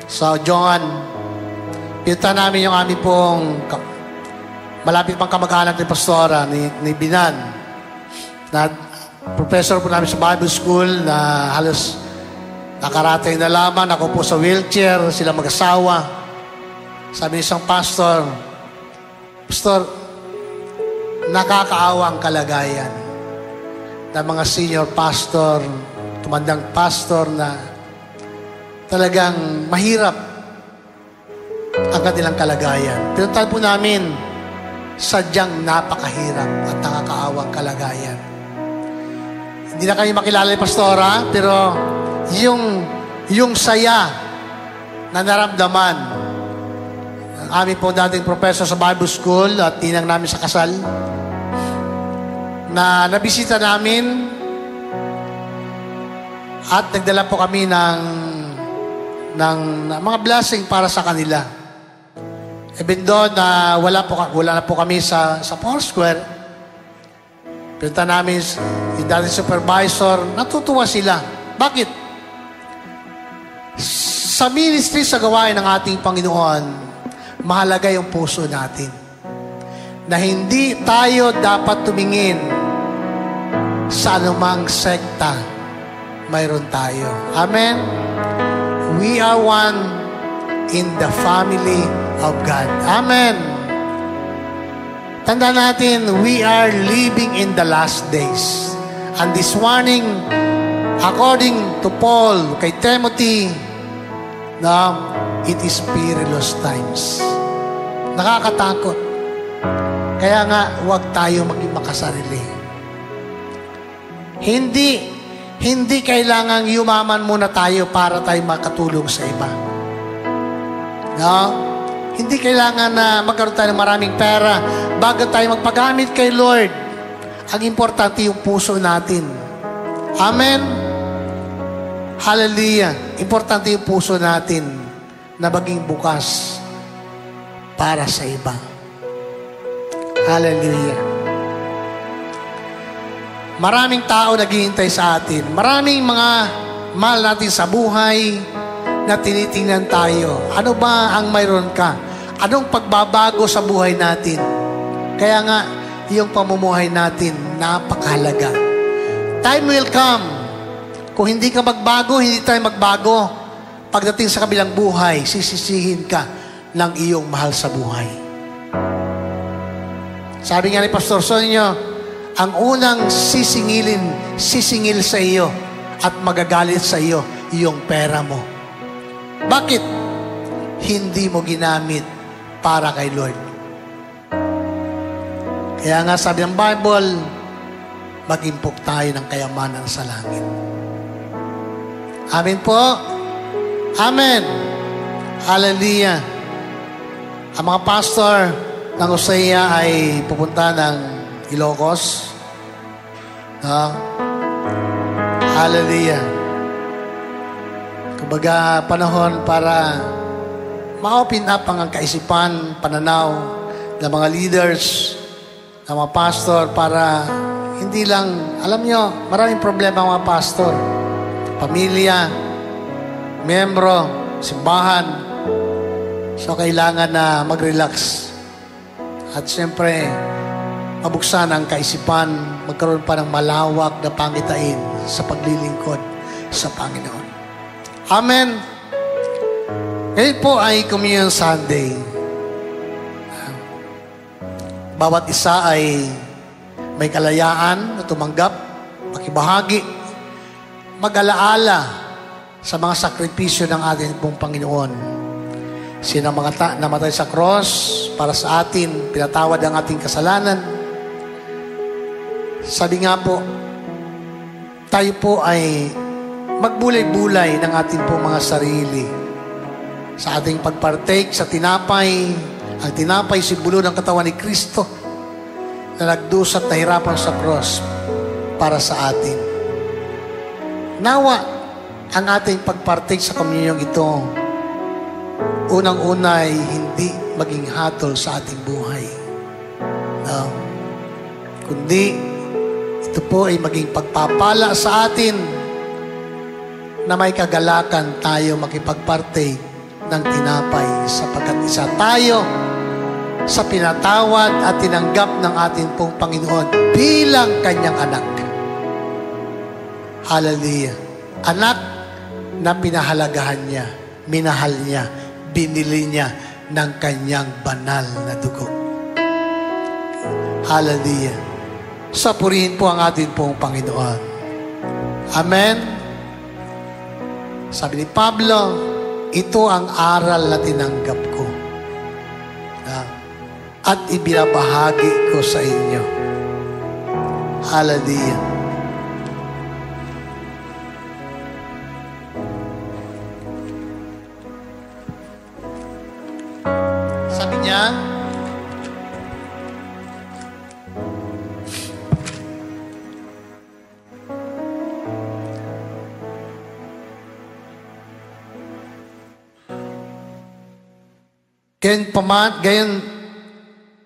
sa Odjongan. Pinuntahan namin yung aming pong malapit pang kamag-anak ni Pastora, ni Binan, na professor po namin sa Bible School na halos nakarating na lamang. Ako po sa wheelchair, sila mag-asawa. Sabi ni isang pastor, Pastor, nakakaawa ang kalagayan ng mga senior pastor, tumandang pastor na talagang mahirap ang kanilang kalagayan. Pinuntahan po namin, sadyang napakahirap at nakakaawang kalagayan. Hindi na kayo makilala ni Pastora, pero yung saya na naramdaman ng aming po dating professor sa Bible School at tinang namin sa kasal, na nabisita namin at nagdala po kami ng mga blessing para sa kanila. Even though na wala na po kami sa Foursquare, pinunta namin yung dating supervisor, natutuwa sila. Bakit? Sa ministry, sa gawain ng ating Panginoon, mahalaga yung puso natin. Na hindi tayo dapat tumingin sa anumang sekta mayroon tayo. Amen? We are one in the family of God. Amen. Tanda natin, we are living in the last days. And this warning, according to Paul, kay Timothy, na it is perilous times. Nakakatakot. Kaya nga, huwag tayo maging makasarili. Hindi kailangang yumaman muna tayo para tayo makatulong sa iba. No? Hindi kailangan na magkaroon tayo ng maraming pera bago tayo magpagamit kay Lord. Ang importante yung puso natin. Amen? Hallelujah. Importante yung puso natin na maging bukas para sa iba. Hallelujah. Maraming tao naghihintay sa atin. Maraming mga mahal natin sa buhay na tinitingnan tayo. Ano ba ang mayroon ka? Anong pagbabago sa buhay natin? Kaya nga, yung pamumuhay natin, napakahalaga. Time will come. Kung hindi ka magbago, hindi tayo magbago. Pagdating sa kabilang buhay, sisisihin ka ng iyong mahal sa buhay. Sabi nga ni Pastor Sonyo, ang unang sisingil sa iyo at magagalit sa iyo, yung pera mo. Bakit? Hindi mo ginamit para kay Lord. Kaya nga sabi ng Bible, mag-impok tayo ng kayamanan sa langit. Amen po? Amen. Hallelujah. Ang mga pastor ng Hosea ay pupunta ng Ilocos. Hallelujah. Kumbaga, panahon para ma-open up ang kaisipan, pananaw ng mga leaders, ng mga pastor para hindi lang, alam nyo, maraming problema ang mga pastor. Pamilya, membro, simbahan. So, kailangan na mag-relax. At siyempre, mabuksan ang kaisipan, magkaroon pa ng malawak na pangitain sa paglilingkod sa Panginoon. Amen. Ngayon po ay Communion Sunday. Bawat isa ay may kalayaan na tumanggap, makibahagi, mag-alaala sa mga sakripisyo ng ating pong Panginoon. Sina mga namatay sa cross para sa atin, pinatawad ang ating kasalanan. Sabi nga po, tayo po ay magbulay-bulay ng ating po mga sarili sa ating pagpartake sa tinapay. Ang tinapay, simbolo ng katawan ni Kristo na nagdusat na hirapan sa cross para sa atin. Nawa ang ating pagpartake sa komunyong ito, unang-una ay hindi maging hatol sa ating buhay. No? Kundi ito po ay maging pagpapala sa atin na may kagalakan tayo makipagpartake ng tinapay sapagkat isa tayo sa pinatawad at tinanggap ng ating pong Panginoon bilang kanyang anak. Hallelujah. Anak na pinahalagahan niya, minahal niya, binili niya ng kanyang banal na dugo. Hallelujah. Sapurihin po ang ating pong Panginoon. Amen. Sabi ni Pablo, ito ang aral na tinanggap ko at ibinabahagi ko sa inyo. Hallelujah. Sabi niya,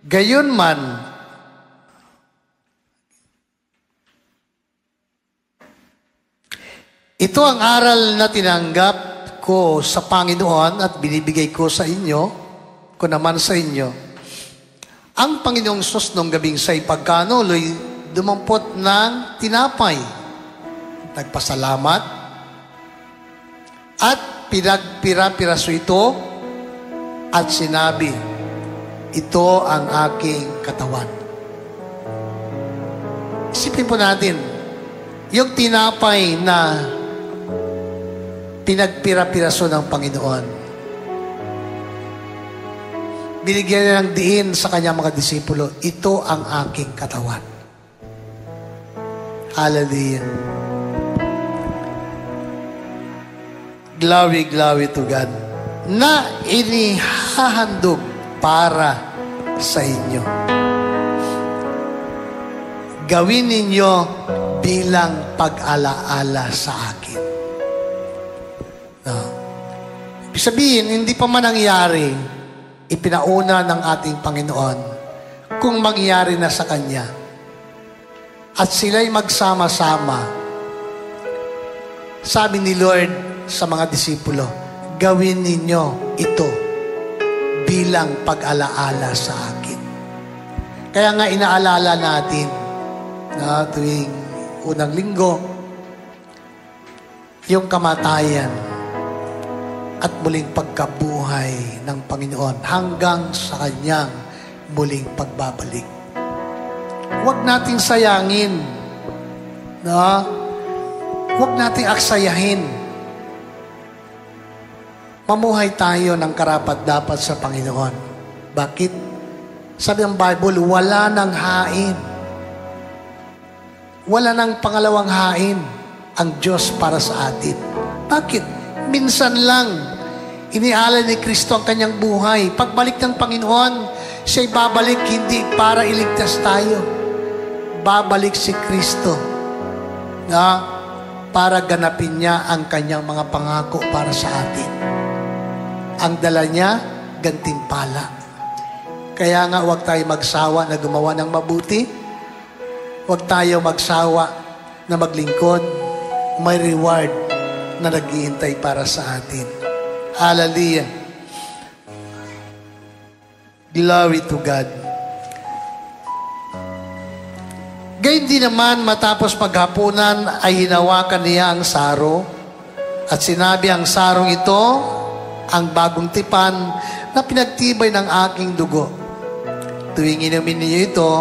gayon man, ito ang aral na tinanggap ko sa Panginoon at binibigay ko sa inyo, ko naman sa inyo. Ang Panginoong Sus nung gabing sa'y pagkanuloy, dumampot ng tinapay, nagpasalamat, at pinagpira-piraso ito, at sinabi, ito ang aking katawan. Isipin po natin, yung tinapay na pinagpira-piraso ng Panginoon, binigyan niya ng diin sa kanyang mga disipulo, ito ang aking katawan. Hallelujah. Glory, glory to God. Na inihahandog para sa inyo. Gawin ninyo bilang pag-alaala sa akin. No. Ibig sabihin, hindi pa man nangyari, ipinauna ng ating Panginoon kung mangyari na sa Kanya. At sila'y magsama-sama. Sabi ni Lord sa mga disipulo, gawin ninyo ito bilang pag-alaala sa akin. Kaya nga inaalala natin na tuwing unang linggo, yung kamatayan at muling pagkabuhay ng Panginoon hanggang sa Kanyang muling pagbabalik. Huwag nating sayangin. No? Huwag nating aksayahin. Mamuhay tayo ng karapat-dapat sa Panginoon. Bakit? Sabi ng Bible, wala nang hain. Wala nang pangalawang hain ang Diyos para sa atin. Bakit? Minsan lang, inialay ni Kristo ang kanyang buhay. Pagbalik ng Panginoon, siya'y babalik hindi para iligtas tayo. Babalik si Kristo na para ganapin niya ang kanyang mga pangako para sa atin. Ang dala niya, gantimpala. Kaya nga huwag tayo magsawa na gumawa ng mabuti. Huwag tayo magsawa na maglingkod. May reward na naghihintay para sa atin. Hallelujah. Glory to God. Gayun din naman, matapos paghapunan ay hinawakan niya ang saro at sinabi, ang sarong ito, ang bagong tipan na pinagtibay ng aking dugo. Tuwing inumin ninyo ito,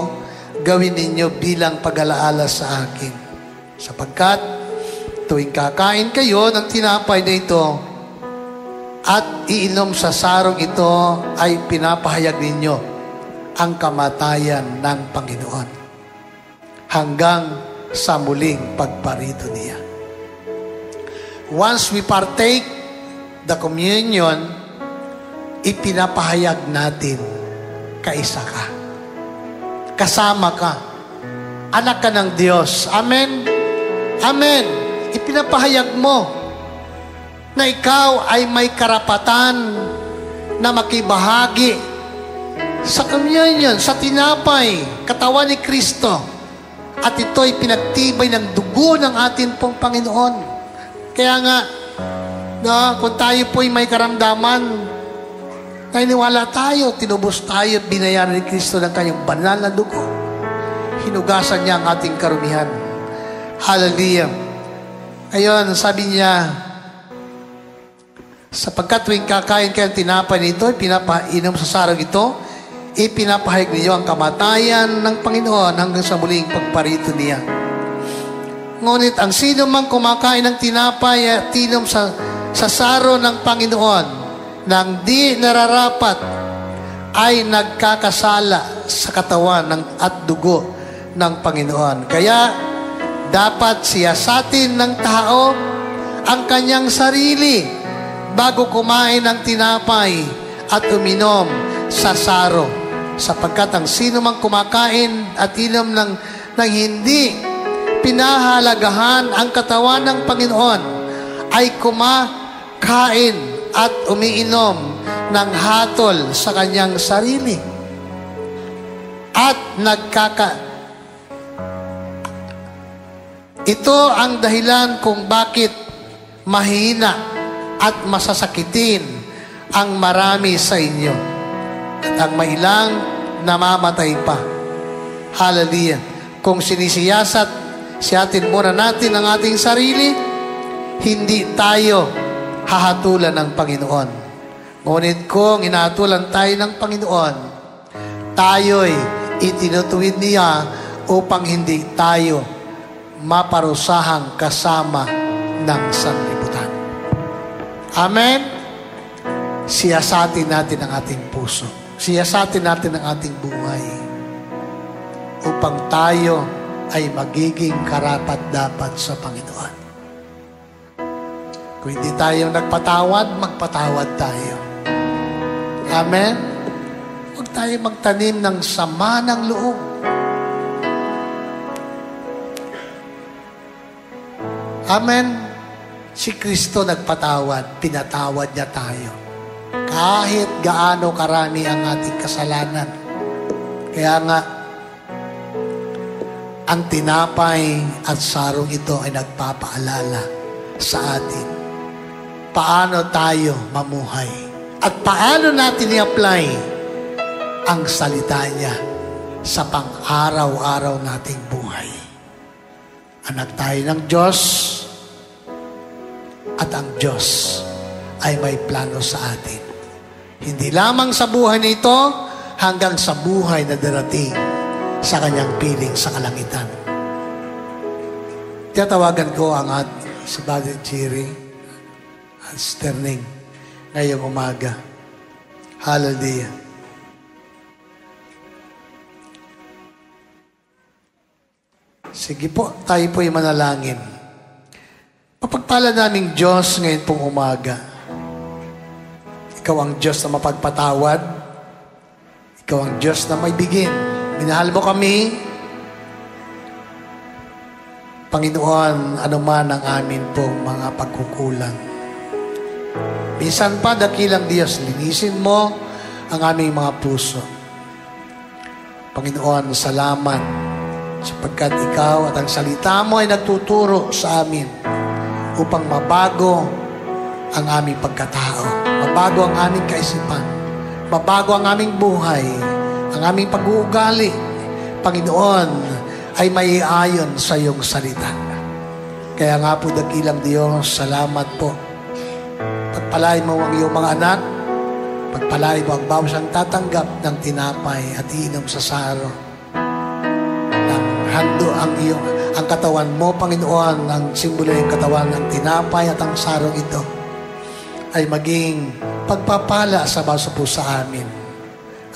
gawin ninyo bilang pag-alaala sa akin. Sapagkat tuwing kakain kayo ng tinapay na ito at iinom sa sarong ito, ay pinapahayag ninyo ang kamatayan ng Panginoon hanggang sa muling pagparito niya. Once we partake the communion, ipinapahayag natin, kaisa ka. Kasama ka. Anak ka ng Diyos. Amen? Amen. Ipinapahayag mo na ikaw ay may karapatan na makibahagi sa communion, sa tinapay, katawan ni Kristo. At ito'y pinagtibay ng dugo ng ating pong Panginoon. Kaya nga, kung tayo po'y may karamdaman, naniniwala tayo, tinubos tayo at binayaran ni Kristo ng kanyang banal na dugo. Hinugasan niya ang ating karumihan. Hallelujah. Ngayon, sabi niya, sapagkat tuwing kakain kayo ng tinapay nito, pinapainom sa sarong ito, ipinapahayag ninyo ang kamatayan ng Panginoon hanggang sa muling pagparito niya. Ngunit ang sino mang kumakain ng tinapay at inom sa saro ng Panginoon nang di nararapat ay nagkakasala sa katawan at dugo ng Panginoon. Kaya dapat siyasatin ng tao ang kanyang sarili bago kumain ng tinapay at uminom sa saro. Sapagkat ang sino mang kumakain at inom ng hindi pinahalagahan ang katawan ng Panginoon ay kumakain at umiinom ng hatol sa kanyang sarili. At ito ang dahilan kung bakit mahina at masasakitin ang marami sa inyo. At ang mailang namamatay pa. Hallelujah. Kung siyatin muna natin ang ating sarili, hindi tayo hahatulan ng Panginoon. Ngunit kung inahatulan tayo ng Panginoon, tayo'y itinutuwid niya upang hindi tayo maparusahang kasama ng sanlibutan. Amen? Siyasatin natin ang ating puso. Siyasatin natin ang ating buhay upang tayo ay magiging karapat-dapat sa Panginoon. Kung hindi tayo nagpatawad, magpatawad tayo. Amen? Huwag tayo magtanim ng sama ng loob. Amen? Si Kristo nagpatawad, pinatawad niya tayo. Kahit gaano karami ang ating kasalanan. Kaya nga, ang tinapay at sarong ito ay nagpapaalala sa atin. Paano tayo mamuhay? At paano natin i-apply ang salita niya sa pang-araw-araw nating buhay? Anak tayo ng Diyos, at ang Diyos ay may plano sa atin. Hindi lamang sa buhay nito, hanggang sa buhay na darating sa kanyang piling sa kalangitan. Tiyatawagan ko ang si Brother Jerry at Sterling ngayong umaga. Hallelujah. Sige po, tayo po yung manalangin. Mapagpala naming Diyos ngayon pong umaga. Ikaw ang Diyos na mapagpatawad. Ikaw ang Diyos na may bigin. Minahal mo kami. Panginoon, anuman ang amin pong mga pagkukulang. Minsan pa, dakilang Diyos, linisin mo ang aming mga puso. Panginoon, salamat sapagkat ikaw at ang salita mo ay nagtuturo sa amin upang mabago ang aming pagkatao, mabago ang aming kaisipan, mabago ang aming buhay, ang aming pag-uugali, Panginoon, ay maiayon sa iyong salita. Kaya nga po, dakilang Diyos, salamat po. Pagpalain mo ang iyong mga anak, pagpalain mo ang bawat siyang tatanggap ng tinapay at iinom sa saro. Nang hando ang katawan mo, Panginoon, ang simbolo ng katawan ng tinapay at ang sarong ito ay maging pagpapala sa bawat puso sa amin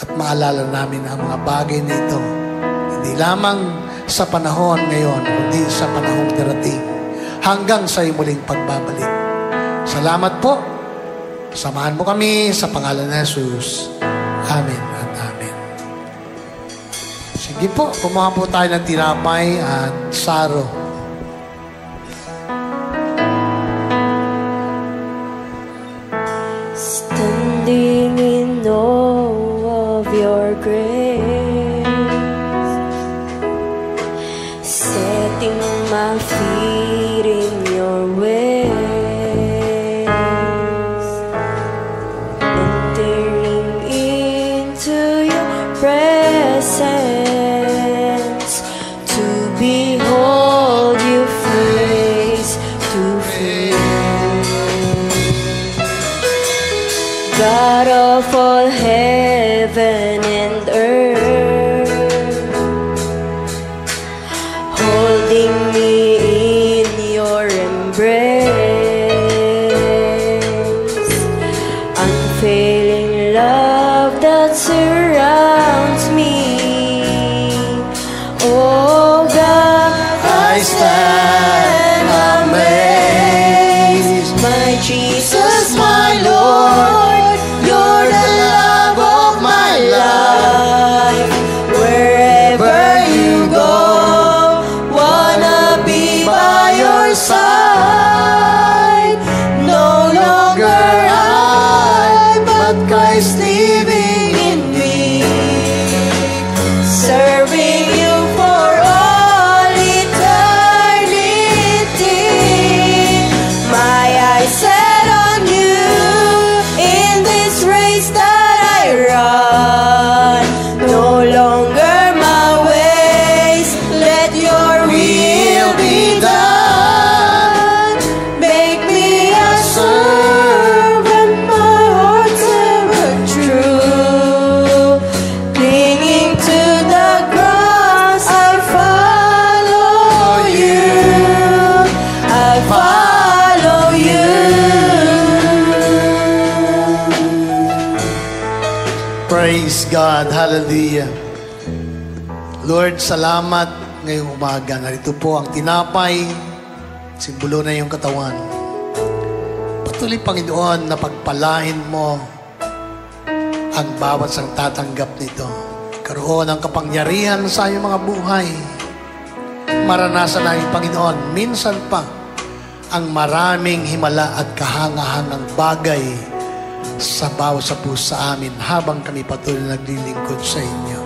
at maalala namin ang mga bagay nito hindi lamang sa panahon ngayon kundi sa panahong darating hanggang sa muling pagbabalik. Salamat po. Samahan mo kami sa pangalan ni Jesus. Amen at amen. Sige po, kumuha po tayo ng tinapay at saro. Standing in awe of your grace, setting my feet in your ways, entering into your presence to behold you face to face. God of all heaven and earth, holding me in your embrace, unfailing love that surrounds me. Oh God, I stand amazed, my Jesus, my Lord. You're the love of my life. Wherever you go, wanna be by your side. No longer I, but Christ living in me, serving you for all eternity. My eyes set on you in this race that I run. No longer my ways, let your will be done. Make me a servant, my heart's ever true. Clinging to the cross, I follow you. I follow you. Praise God. Hallelujah. Lord, salamat ngayong umaga. Narito po ang tinapay, simbolo na yung katawan. Patuloy, Panginoon, na pagpalain mo ang bawat sang tatanggap nito. Karoon ng kapangyarihan sa iyong mga buhay. Maranasan namin, Panginoon, minsan pa ang maraming himala at kahangahangang bagay sa bawat sa puso sa amin habang kami patuloy naglilingkod sa inyo.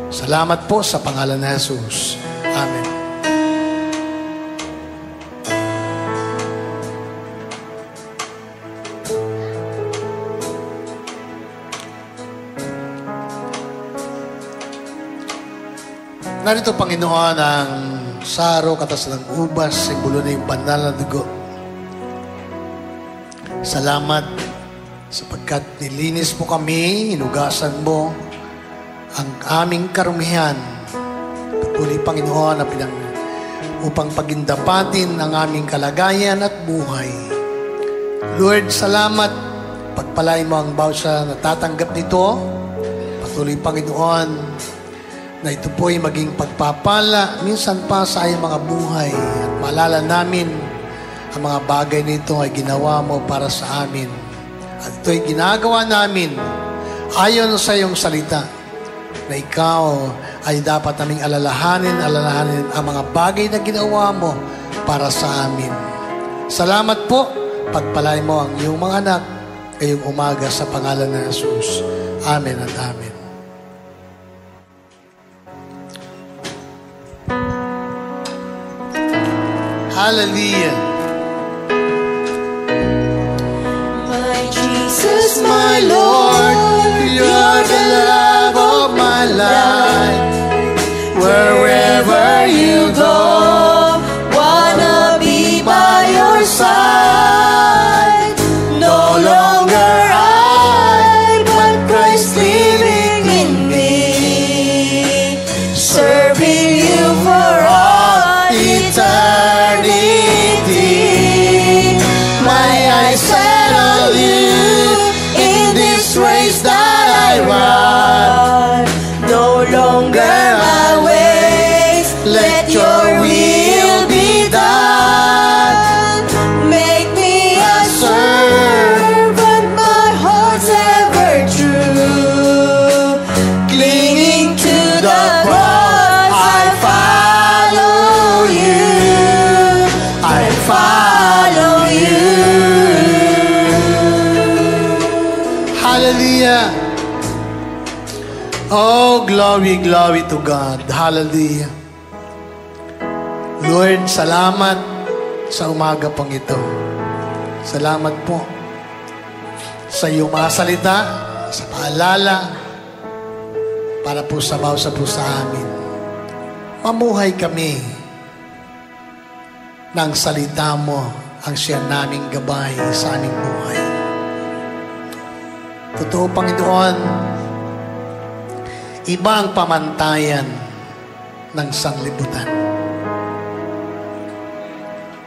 Salamat po sa pangalan ni Jesus. Amen. Narito, Panginoon, ang saro, katas ng ubas, simbolo na yung banal na dugo. Salamat sapagkat nilinis mo kami, hinugasan mo ang aming karumihan. Patuloy, Panginoon, na upang pagindapatin ang aming kalagayan at buhay. Lord, salamat. Pagpalain mo ang bawat sa natatanggap nito. Patuloy, Panginoon, na ito po'y maging pagpapala minsan pa sa iyong mga buhay. At maalala namin ang mga bagay nito ay ginawa mo para sa amin. At ito'y ginagawa namin ayon sa iyong salita na ikaw ay dapat naming alalahanin ang mga bagay na ginawa mo para sa amin. Salamat po. Pagpalain mo ang iyong mga anak ngayong umaga sa pangalan ng Jesus. Amen at amen. Hallelujah. My Jesus, my Lord, You're the love of my life. wherever you go, wanna be by your side. No longer I, but Christ living in me, serving you for all eternity. My eyes set on you in this race that I run. No longer my ways, let your will be done. Make me a servant, my heart's ever true. Clinging to the cross, I follow you. I follow you. Hallelujah. Oh, glory, glory to God. Hallelujah. Lord, salamat sa umaga pang ito. Salamat po sa iyong mga salita, sa paalala, para po sa bawat sa puso sa amin. Mamuhay kami ng salita mo ang siya naming gabay sa aming buhay. Totoo, Panginoon, iba ang pamantayan ng sanglibutan.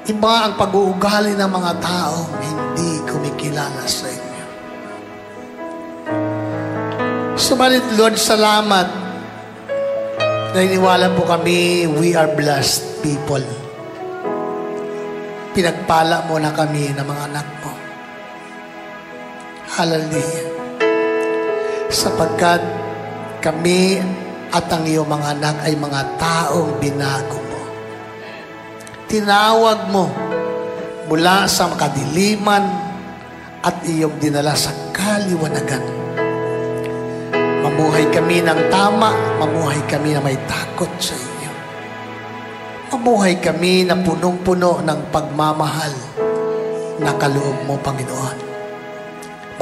Iba ang pag-uugali ng mga taong hindi kumikilala sa inyo. Subalit, Lord, salamat. Naniniwala po kami, we are blessed people. Pinagpala mo na kami ng mga anak mo. Hallelujah. Sapagkat kami at ang iyong mga anak ay mga taong binago mo. Tinawag mo mula sa kadiliman at iyong dinala sa kaliwanagan. Mamuhay kami ng tama, mamuhay kami na may takot sa inyo. Mamuhay kami na punong-puno ng pagmamahal na kaloob mo, Panginoon.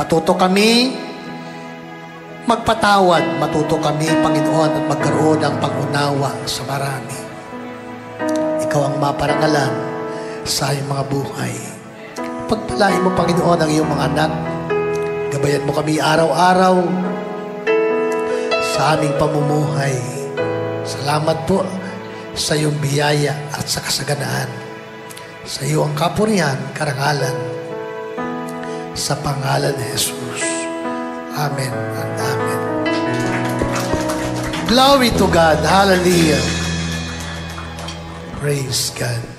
Matuto kami magpatawad, matuto kami, Panginoon, at magkaroon ng pangunawa sa marami. Ikaw ang maparangalan sa iyong mga buhay. Pagpalain mo, Panginoon, ang iyong mga anak. Gabayan mo kami araw-araw sa aming pamumuhay. Salamat po sa iyong biyaya at sa kasaganaan. Sa iyo ang kapurihan, karangalan, sa pangalan ni Jesus. Amen and amen. Glory to God. Hallelujah. Praise God.